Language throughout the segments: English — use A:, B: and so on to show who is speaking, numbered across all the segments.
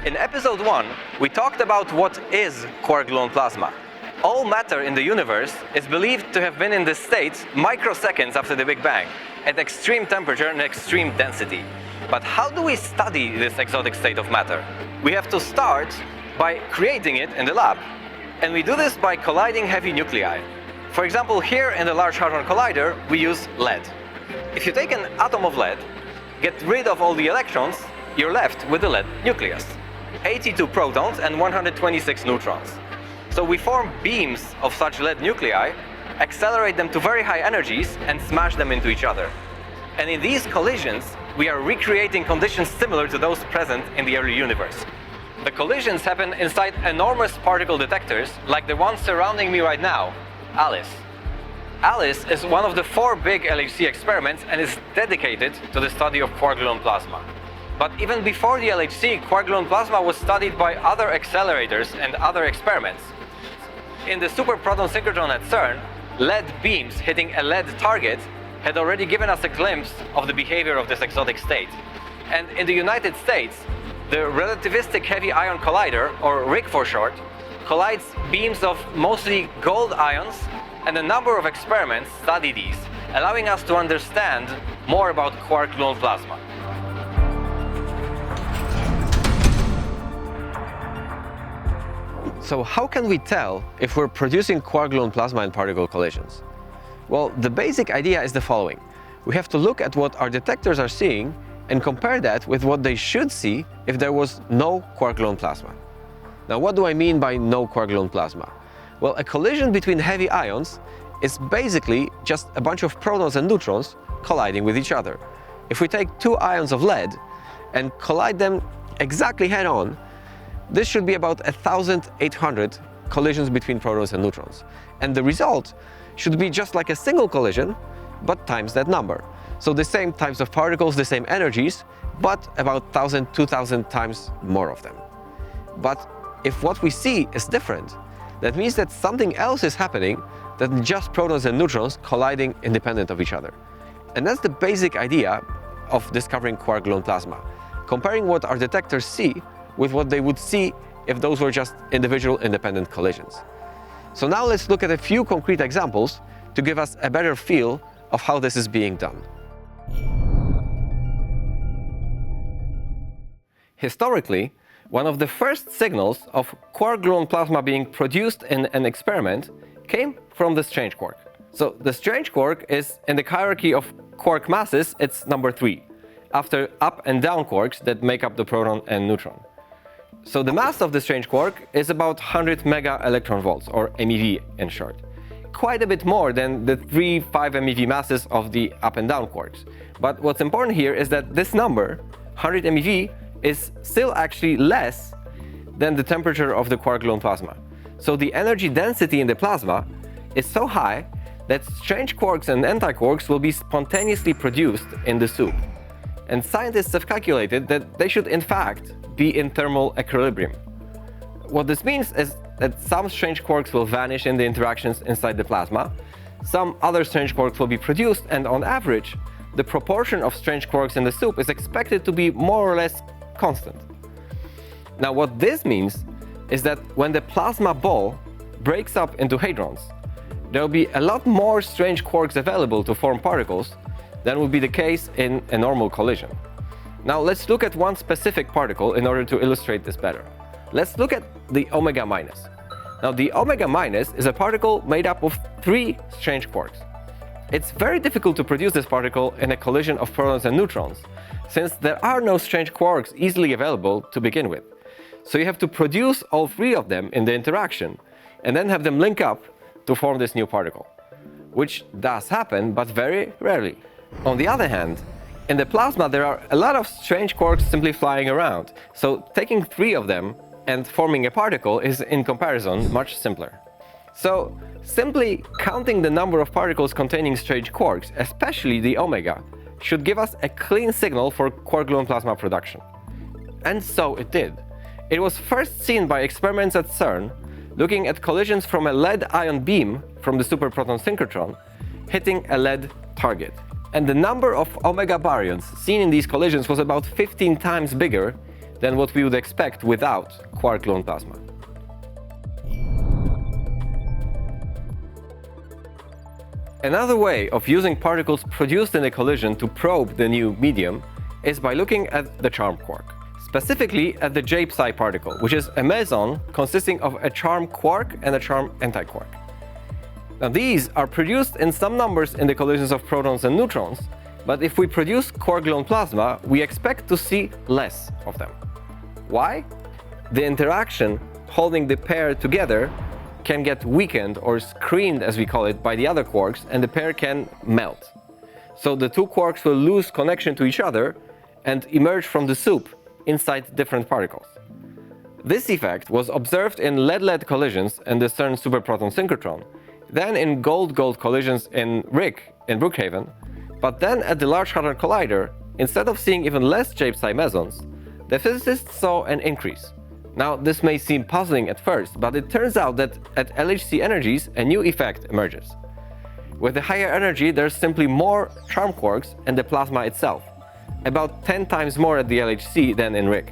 A: In episode 1, we talked about what is quark-gluon plasma. All matter in the universe is believed to have been in this state microseconds after the Big Bang, at extreme temperature and extreme density. But how do we study this exotic state of matter? We have to start by creating it in the lab. And we do this by colliding heavy nuclei. For example, here in the Large Hadron Collider, we use lead. If you take an atom of lead, get rid of all the electrons, you're left with the lead nucleus. 82 protons and 126 neutrons. So we form beams of such lead nuclei, accelerate them to very high energies, and smash them into each other. And in these collisions, we are recreating conditions similar to those present in the early universe. The collisions happen inside enormous particle detectors, like the one surrounding me right now, ALICE. ALICE is one of the 4 big LHC experiments and is dedicated to the study of quark-gluon plasma. But even before the LHC, quark-gluon plasma was studied by other accelerators and other experiments. In the superproton synchrotron at CERN, lead beams hitting a lead target had already given us a glimpse of the behavior of this exotic state. And in the United States, the Relativistic Heavy Ion Collider, or RHIC for short, collides beams of mostly gold ions, and a number of experiments study these, allowing us to understand more about quark-gluon plasma. So how can we tell if we're producing quark-gluon plasma in particle collisions? Well, the basic idea is the following. We have to look at what our detectors are seeing and compare that with what they should see if there was no quark-gluon plasma. Now, what do I mean by no quark-gluon plasma? Well, a collision between heavy ions is basically just a bunch of protons and neutrons colliding with each other. If we take 2 ions of lead and collide them exactly head-on, this should be about 1,800 collisions between protons and neutrons. And the result should be just like a single collision, but times that number. So the same types of particles, the same energies, but about 1,000, 2,000 times more of them. But if what we see is different, that means that something else is happening than just protons and neutrons colliding independent of each other. And that's the basic idea of discovering quark-gluon plasma, comparing what our detectors see with what they would see if those were just individual independent collisions. So now let's look at a few concrete examples to give us a better feel of how this is being done. Historically, one of the first signals of quark-gluon plasma being produced in an experiment came from the strange quark. So the strange quark is, in the hierarchy of quark masses, it's number 3, after up and down quarks that make up the proton and neutron. So the mass of the strange quark is about 100 mega electron volts, or MeV in short. Quite a bit more than the 3-5 MeV masses of the up and down quarks. But what's important here is that this number, 100 MeV, is still actually less than the temperature of the quark-gluon plasma. So the energy density in the plasma is so high that strange quarks and antiquarks will be spontaneously produced in the soup. And scientists have calculated that they should in fact be in thermal equilibrium. What this means is that some strange quarks will vanish in the interactions inside the plasma, some other strange quarks will be produced, and on average, the proportion of strange quarks in the soup is expected to be more or less constant. Now, what this means is that when the plasma ball breaks up into hadrons, there will be a lot more strange quarks available to form particles than would be the case in a normal collision. Now let's look at one specific particle in order to illustrate this better. Let's look at the omega minus. Now the omega minus is a particle made up of 3 strange quarks. It's very difficult to produce this particle in a collision of protons and neutrons, since there are no strange quarks easily available to begin with. So you have to produce all 3 of them in the interaction, and then have them link up to form this new particle, which does happen, but very rarely. On the other hand, in the plasma there are a lot of strange quarks simply flying around, so taking 3 of them and forming a particle is, in comparison, much simpler. So simply counting the number of particles containing strange quarks, especially the omega, should give us a clean signal for quark-gluon plasma production. And so it did. It was first seen by experiments at CERN, looking at collisions from a lead ion beam from the superproton synchrotron hitting a lead target. And the number of omega baryons seen in these collisions was about 15 times bigger than what we would expect without quark-gluon plasma. Another way of using particles produced in a collision to probe the new medium is by looking at the charm quark. Specifically at the J-psi particle, which is a meson consisting of a charm quark and a charm antiquark. Now these are produced in some numbers in the collisions of protons and neutrons, but if we produce quark-gluon plasma, we expect to see less of them. Why? The interaction holding the pair together can get weakened or screened, as we call it, by the other quarks, and the pair can melt. So the two quarks will lose connection to each other and emerge from the soup inside different particles. This effect was observed in lead-lead collisions in the CERN superproton synchrotron, then in gold-gold collisions in RHIC in Brookhaven, but then at the Large Hadron Collider, instead of seeing even less J-psi mesons, the physicists saw an increase. Now, this may seem puzzling at first, but it turns out that at LHC energies, a new effect emerges. With the higher energy, there's simply more charm quarks in the plasma itself, about 10 times more at the LHC than in RHIC.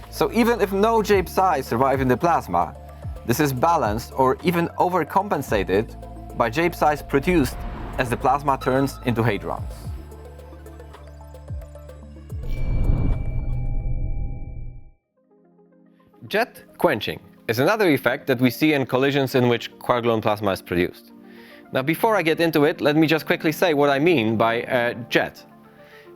A: So even if no J-psi survive in the plasma, this is balanced or even overcompensated by J-psis produced as the plasma turns into hadrons. Jetquenching is another effect that we see in collisions in which quark-gluon plasma is produced. Now, before I get into it, let me just quickly say what I mean by a jet.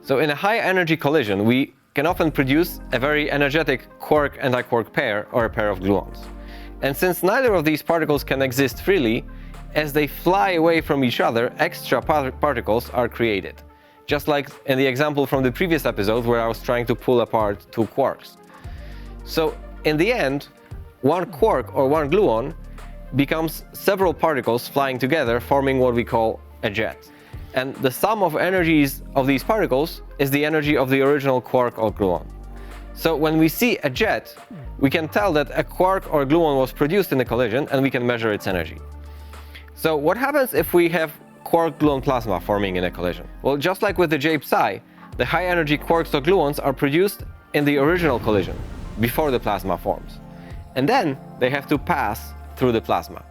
A: So in a high-energy collision, we can often produce a very energetic quark-antiquark pair or a pair of gluons. And since neither of these particles can exist freely, as they fly away from each other, extra particles are created. Just like in the example from the previous episode where I was trying to pull apart two quarks. So in the end, one quark or one gluon becomes several particles flying together, forming what we call a jet. And the sum of energies of these particles is the energy of the original quark or gluon. So when we see a jet, we can tell that a quark or gluon was produced in a collision, and we can measure its energy. So what happens if we have quark-gluon plasma forming in a collision? Well, just like with the J-psi, the high-energy quarks or gluons are produced in the original collision, before the plasma forms. And then they have to pass through the plasma.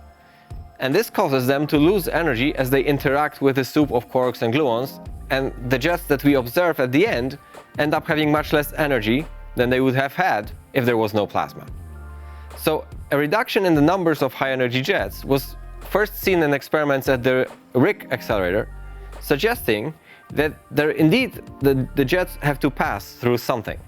A: And this causes them to lose energy as they interact with the soup of quarks and gluons, and the jets that we observe at the end end up having much less energy than they would have had if there was no plasma. So a reduction in the numbers of high-energy jets was first seen in experiments at the RHIC accelerator, suggesting that the jets have to pass through something.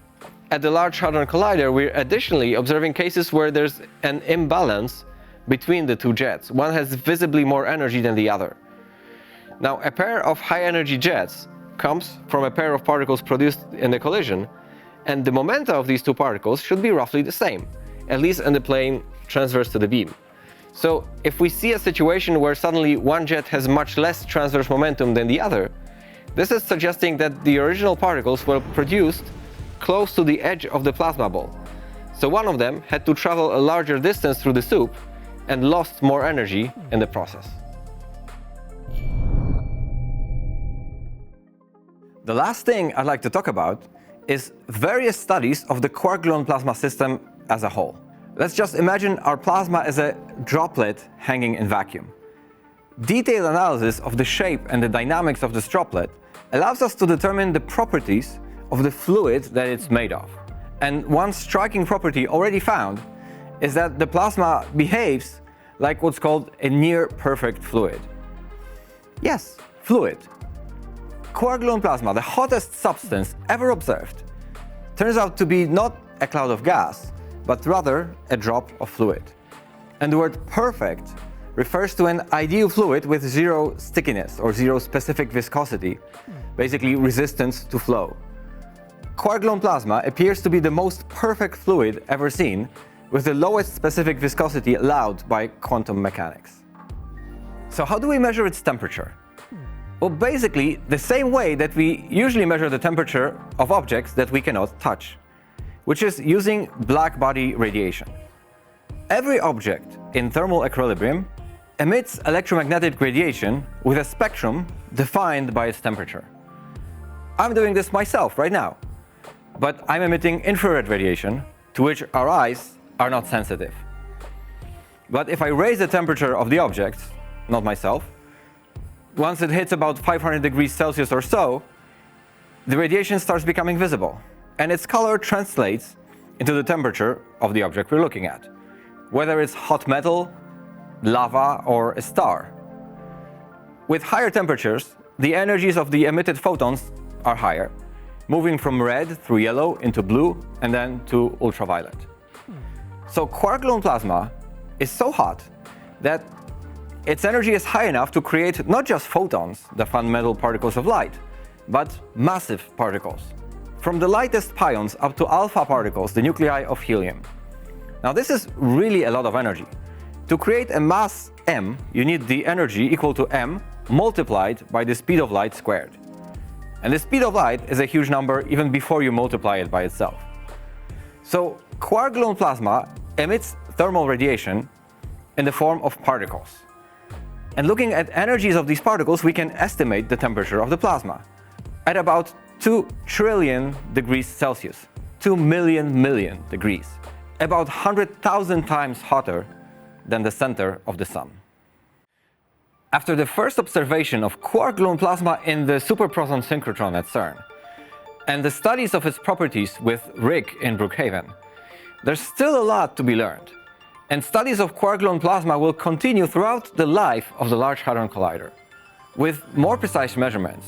A: At the Large Hadron Collider, we're additionally observing cases where there's an imbalance between the two jets. One has visibly more energy than the other. Now, a pair of high-energy jets comes from a pair of particles produced in the collision, and the momenta of these two particles should be roughly the same, at least in the plane transverse to the beam. So if we see a situation where suddenly one jet has much less transverse momentum than the other, this is suggesting that the original particles were produced close to the edge of the plasma ball. So one of them had to travel a larger distance through the soup and lost more energy in the process. The last thing I'd like to talk about is various studies of the quark-gluon plasma system as a whole. Let's just imagine our plasma as a droplet hanging in vacuum. Detailed analysis of the shape and the dynamics of this droplet allows us to determine the properties of the fluid that it's made of. And one striking property already found is that the plasma behaves like what's called a near-perfect fluid. Yes, fluid. Quark-gluon plasma, the hottest substance ever observed, turns out to be not a cloud of gas, but rather a drop of fluid. And the word perfect refers to an ideal fluid with zero stickiness or zero specific viscosity, basically resistance to flow. Quark-gluon plasma appears to be the most perfect fluid ever seen, with the lowest specific viscosity allowed by quantum mechanics. So how do we measure its temperature? Well, basically the same way that we usually measure the temperature of objects that we cannot touch, which is using black body radiation. Every object in thermal equilibrium emits electromagnetic radiation with a spectrum defined by its temperature. I'm doing this myself right now. but I'm emitting infrared radiation to which our eyes are not sensitive. But if I raise the temperature of the object, not myself, once it hits about 500 degrees Celsius or so, the radiation starts becoming visible, and its color translates into the temperature of the object we're looking at, whether it's hot metal, lava, or a star. With higher temperatures, the energies of the emitted photons are higher, moving from red through yellow into blue and then to ultraviolet. So quark-gluon plasma is so hot that its energy is high enough to create not just photons, the fundamental particles of light, but massive particles, from the lightest pions up to alpha particles, the nuclei of helium. Now this is really a lot of energy. To create a mass m, you need the energy equal to m multiplied by the speed of light squared. And the speed of light is a huge number even before you multiply it by itself. So quark-gluon plasma emits thermal radiation in the form of particles. And looking at energies of these particles, we can estimate the temperature of the plasma at about 2 trillion degrees Celsius, 2 million degrees, about 100,000 times hotter than the center of the sun. After the first observation of quark-gluon plasma in the superproton synchrotron at CERN, and the studies of its properties with Rick in Brookhaven, there's still a lot to be learned, and studies of quark-gluon plasma will continue throughout the life of the Large Hadron Collider, with more precise measurements,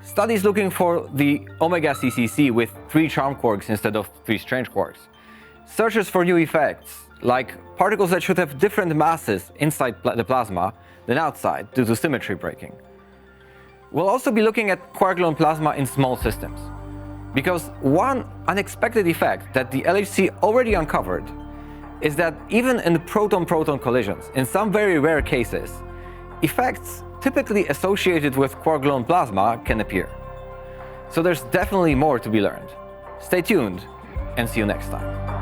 A: studies looking for the omega CCC with 3 charm quarks instead of 3 strange quarks, searches for new effects, like particles that should have different masses inside the plasma than outside due to symmetry breaking. We'll also be looking at quark-gluon plasma in small systems, because one unexpected effect that the LHC already uncovered is that even in proton-proton collisions, in some very rare cases, effects typically associated with quark-gluon plasma can appear. So there's definitely more to be learned. Stay tuned and see you next time.